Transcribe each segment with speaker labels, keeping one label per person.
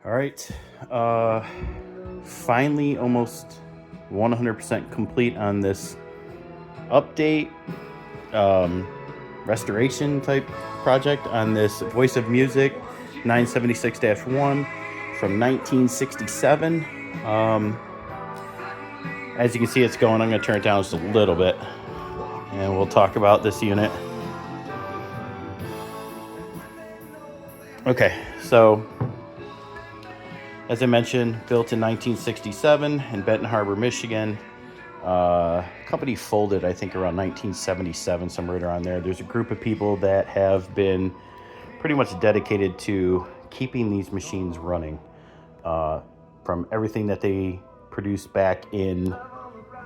Speaker 1: All right, finally almost 100% complete on this update, restoration type project on this Voice of Music 976-1 from 1967. As you can see, it's going. I'm going to turn it down just a little bit, and we'll talk about this unit. Okay, so as I mentioned, built in 1967 in Benton Harbor, Michigan. Company folded, I think, around 1977, somewhere around there. There's a group of people that have been pretty much dedicated to keeping these machines running, from everything that they produced back in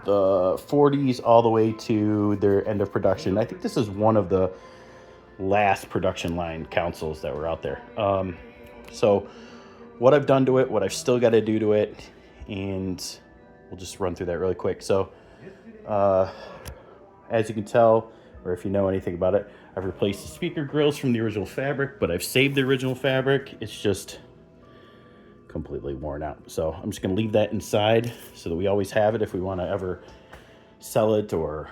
Speaker 1: the 40s all the way to their end of production. I think this is one of the last production line consoles that were out there. So what I've done to it, what I've still got to do to it, and we'll just run through that really quick. So as you can tell, or if you know anything about it, I've replaced the speaker grills from the original fabric, but I've saved the original fabric. It's just completely worn out. So I'm just going to leave that inside so that we always have it if we want to ever sell it or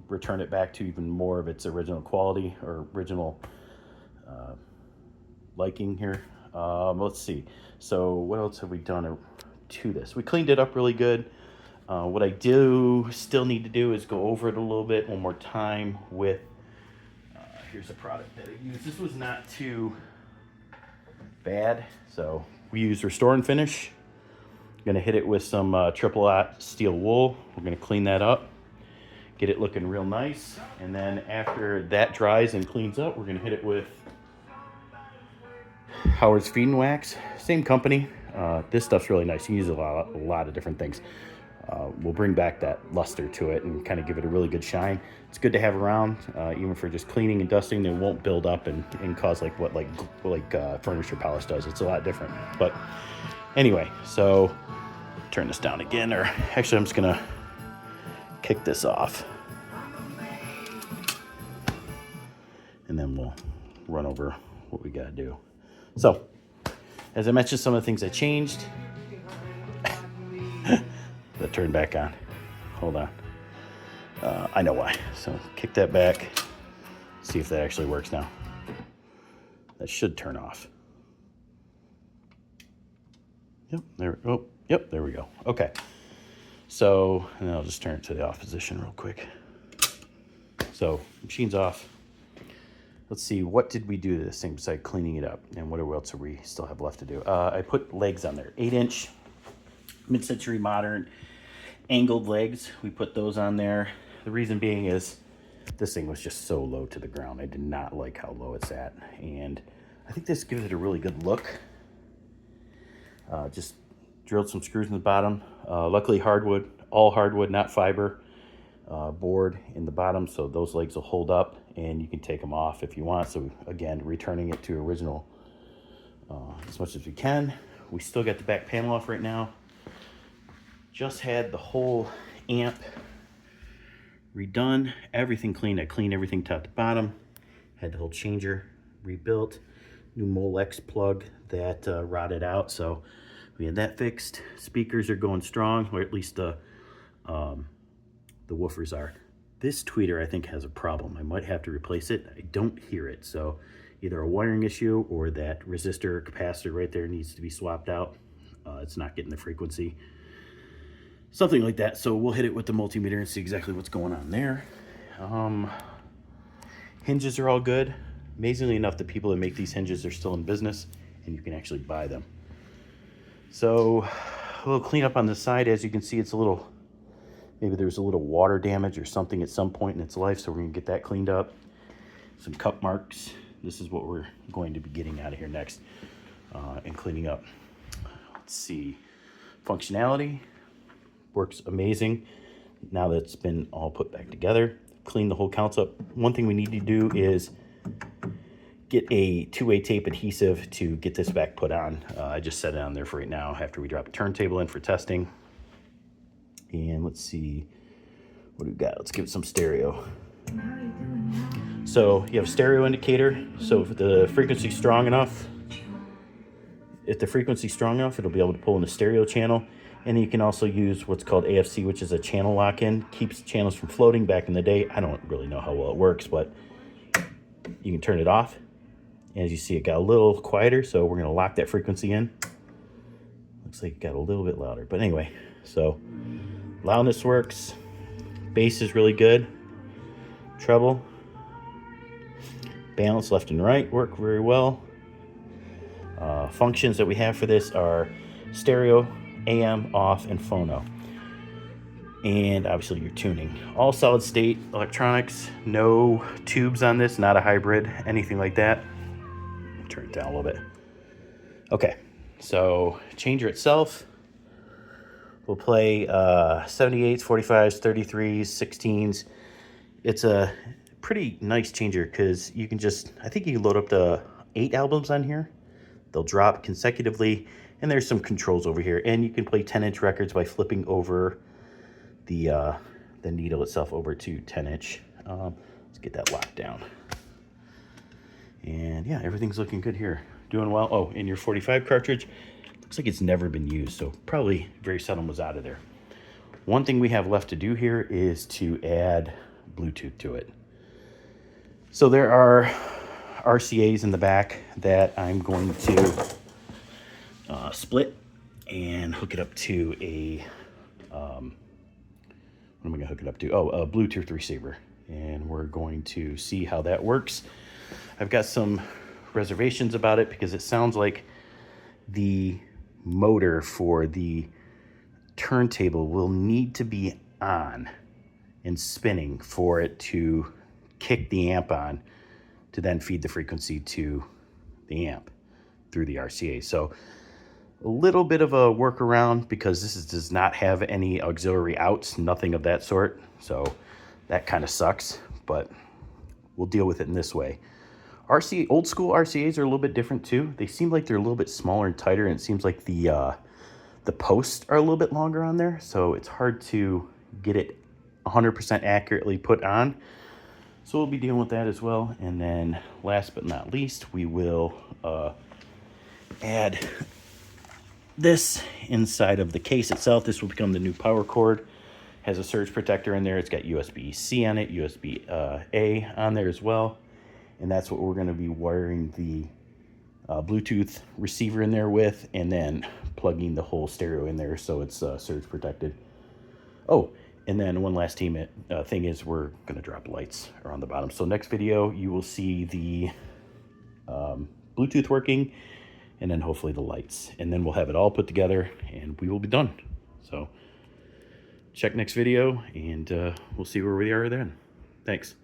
Speaker 1: return it back to even more of its original quality or original liking here. Let's see. So what else have we done to this? We cleaned it up really good. What I do still need to do is go over it a little bit one more time with, here's a product that I used. This was not too bad. So we use Restore and Finish. I'm going to hit it with some triple aught steel wool. We're going to clean that up, get it looking real nice. And then after that dries and cleans up, we're going to hit it with Howard's Feed and Wax. Same company. This stuff's really nice. You can use a lot of different things. We'll bring back that luster to it and kind of give it a really good shine. It's good to have around, even for just cleaning and dusting. They won't build up and cause like furniture polish does. It's a lot different. But anyway, so turn this down again, or actually I'm just gonna kick this off, and then we'll run over what we gotta do. So, as I mentioned, some of the things I changed. That turned back on. Hold on. I know why. So kick that back. See if that actually works now. That should turn off. Yep. There. Oh, yep. There we go. Okay. So, and then I'll just turn it to the off position real quick. So machine's off. Let's see, what did we do to this thing besides cleaning it up, and what else do we still have left to do? I put legs on there, 8-inch mid-century modern angled legs. We put those on there. The reason being is this thing was just so low to the ground. I did not like how low it's at, and I think this gives it a really good look. Just drilled some screws in the bottom. Luckily hardwood, all hardwood, not fiber, board in the bottom, so those legs will hold up, and you can take them off if you want. So again, returning it to original as much as we can. We still got the back panel off right now. Just had the whole amp redone, everything cleaned. I cleaned everything top to bottom. Had the whole changer rebuilt. New Molex plug that rotted out, so we had that fixed. Speakers are going strong, or at least the woofers are. This tweeter, I think, has a problem. I might have to replace it. I don't hear it, so either a wiring issue or that resistor or capacitor right there needs to be swapped out. It's not getting the frequency. Something like that. So we'll hit it with the multimeter and see exactly what's going on there. Hinges are all good. Amazingly enough, the people that make these hinges are still in business, and you can actually buy them. So a little cleanup on the side. As you can see, it's a little, maybe there's a little water damage or something at some point in its life, so we're gonna get that cleaned up. Some cup marks. This is what we're going to be getting out of here next and cleaning up. Let's see. Functionality works amazing now that it's been all put back together. Clean the whole counts up. One thing we need to do is get a two-way tape adhesive to get this back put on. I just set it on there for right now after we drop the turntable in for testing. And let's see, what do we got? Let's give it some stereo. So you have a stereo indicator. So if the frequency's strong enough, if the frequency's strong enough, it'll be able to pull in the stereo channel. And you can also use what's called AFC, which is a channel lock-in. Keeps channels from floating. Back in the day, I don't really know how well it works, but you can turn it off. As you see, it got a little quieter, so we're going to lock that frequency in. Looks like it got a little bit louder. But anyway, so loudness works. Bass is really good. Treble. Balance left and right work very well. Functions that we have for this are stereo, AM, off, and phono. And obviously your tuning. All solid state electronics, no tubes on this, not a hybrid, anything like that. Turn it down a little bit. Okay, so changer itself. We'll play 78s, 45s, 33s, 16s. It's a pretty nice changer because you can just, I think you can load up to 8 albums on here. They'll drop consecutively, and there's some controls over here. And you can play 10-inch records by flipping over the needle itself over to 10-inch. Let's get that locked down. And yeah, everything's looking good here. Doing well. Oh, and your 45 cartridge, looks like it's never been used, so probably very seldom was out of there. One thing we have left to do here is to add Bluetooth to it. So there are RCAs in the back that I'm going to split and hook it up to a, what am I going to hook it up to? Oh, a Bluetooth receiver. And we're going to see how that works. I've got some reservations about it because it sounds like the motor for the turntable will need to be on and spinning for it to kick the amp on to then feed the frequency to the amp through the RCA. So a little bit of a workaround because this does not have any auxiliary outs, nothing of that sort. So that kind of sucks, but we'll deal with it in this way. Old school RCAs are a little bit different too. They seem like they're a little bit smaller and tighter, and it seems like the posts are a little bit longer on there, so it's hard to get it 100% accurately put on. So we'll be dealing with that as well. And then last but not least, we will add this inside of the case itself. This will become the new power cord. Has a surge protector in there. It's got USB-C on it, USB-A on there as well. And that's what we're going to be wiring the Bluetooth receiver in there with, and then plugging the whole stereo in there so it's surge protected. Oh, and then one last thing is we're going to drop lights around the bottom. So next video, you will see the Bluetooth working, and then hopefully the lights. And then we'll have it all put together, and we will be done. So check next video, and we'll see where we are then. Thanks.